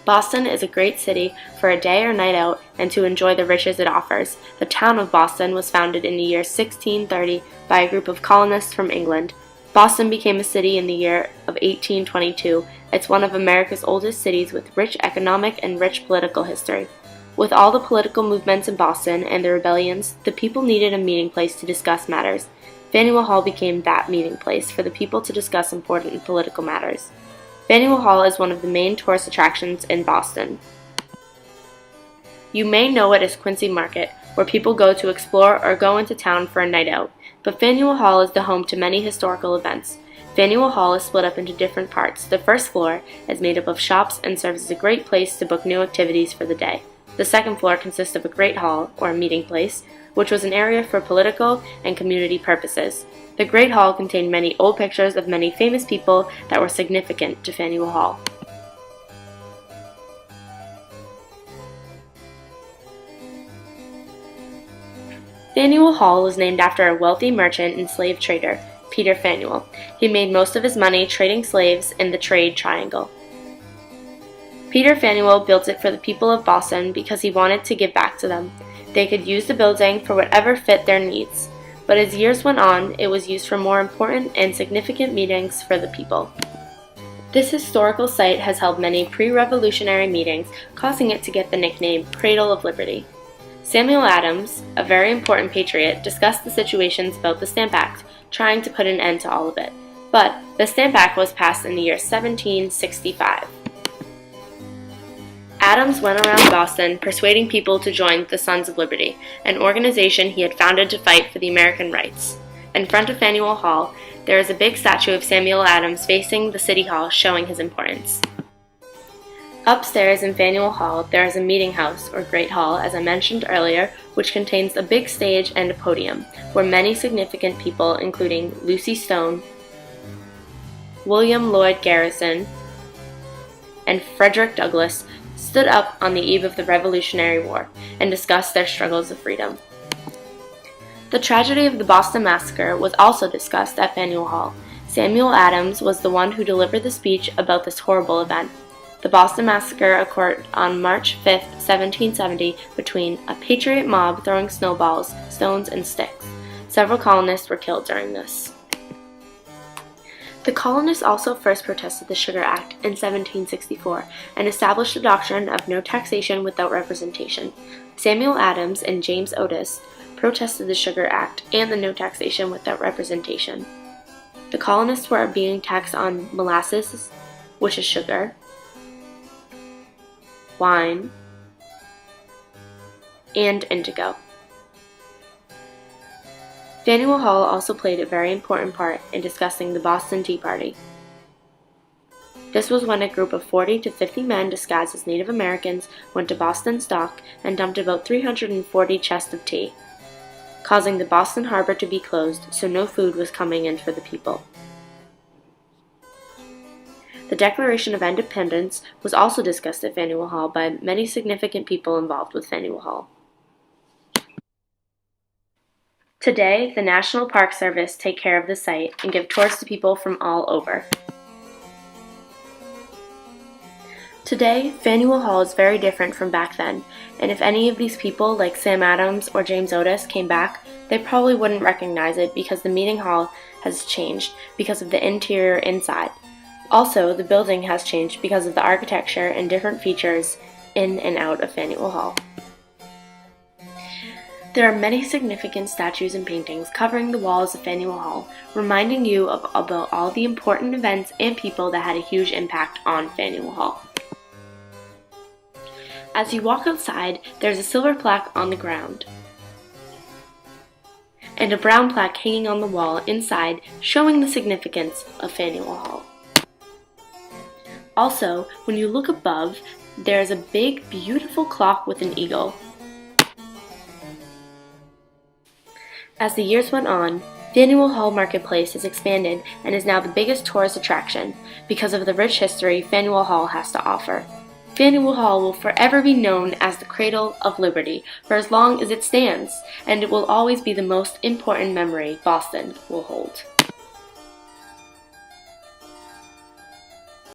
Boston is a great city for a day or night out and to enjoy the riches it offers. The town of Boston was founded in the year 1630 by a group of colonists from England. Boston became a city in the year of 1822. It's one of America's oldest cities with rich economic and rich political history. With all the political movements in Boston and the rebellions, the people needed a meeting place to discuss matters. Faneuil Hall became that meeting place for the people to discuss important political matters. Faneuil Hall is one of the main tourist attractions in Boston. You may know it as Quincy Market, where people go to explore or go into town for a night out, but Faneuil Hall is the home to many historical events. Faneuil Hall is split up into different parts. The first floor is made up of shops and serves as a great place to book new activities for the day. The second floor consists of a great hall, or a meeting place, which was an area for political and community purposes. The Great Hall contained many old pictures of many famous people that were significant to Faneuil Hall. Faneuil Hall was named after a wealthy merchant and slave trader, Peter Faneuil. He made most of his money trading slaves in the Trade Triangle. Peter Faneuil built it for the people of Boston because he wanted to give back to them. They could use the building for whatever fit their needs. But as years went on, it was used for more important and significant meetings for the people. This historical site has held many pre-revolutionary meetings, causing it to get the nickname Cradle of Liberty. Samuel Adams, a very important patriot, discussed the situations about the Stamp Act, trying to put an end to all of it. But the Stamp Act was passed in the year 1765. Adams went around Boston persuading people to join the Sons of Liberty, an organization he had founded to fight for the American rights. In front of Faneuil Hall, there is a big statue of Samuel Adams facing the City Hall, showing his importance. Upstairs in Faneuil Hall, there is a meeting house, or Great Hall, as I mentioned earlier, which contains a big stage and a podium, where many significant people, including Lucy Stone, William Lloyd Garrison, and Frederick Douglass, stood up on the eve of the Revolutionary War and discussed their struggles of freedom. The tragedy of the Boston Massacre was also discussed at Faneuil Hall. Samuel Adams was the one who delivered the speech about this horrible event. The Boston Massacre occurred on March 5, 1770, between a patriot mob throwing snowballs, stones, and sticks. Several colonists were killed during this. The colonists also first protested the Sugar Act in 1764 and established the doctrine of no taxation without representation. Samuel Adams and James Otis protested the Sugar Act and the no taxation without representation. The colonists were being taxed on molasses, which is sugar, wine, and indigo. Faneuil Hall also played a very important part in discussing the Boston Tea Party. This was when a group of 40 to 50 men disguised as Native Americans went to Boston's dock and dumped about 340 chests of tea, causing the Boston harbor to be closed so no food was coming in for the people. The Declaration of Independence was also discussed at Faneuil Hall by many significant people involved with Faneuil Hall. Today, the National Park Service take care of the site and give tours to people from all over. Today, Faneuil Hall is very different from back then, and if any of these people, like Sam Adams or James Otis, came back, they probably wouldn't recognize it because the meeting hall has changed because of the interior inside. Also, the building has changed because of the architecture and different features in and out of Faneuil Hall. There are many significant statues and paintings covering the walls of Faneuil Hall, reminding you about all the important events and people that had a huge impact on Faneuil Hall. As you walk outside, there's a silver plaque on the ground and a brown plaque hanging on the wall inside, showing the significance of Faneuil Hall. Also, when you look above, there is a big, beautiful clock with an eagle. As the years went on, Faneuil Hall Marketplace has expanded and is now the biggest tourist attraction because of the rich history Faneuil Hall has to offer. Faneuil Hall will forever be known as the Cradle of Liberty for as long as it stands, and it will always be the most important memory Boston will hold.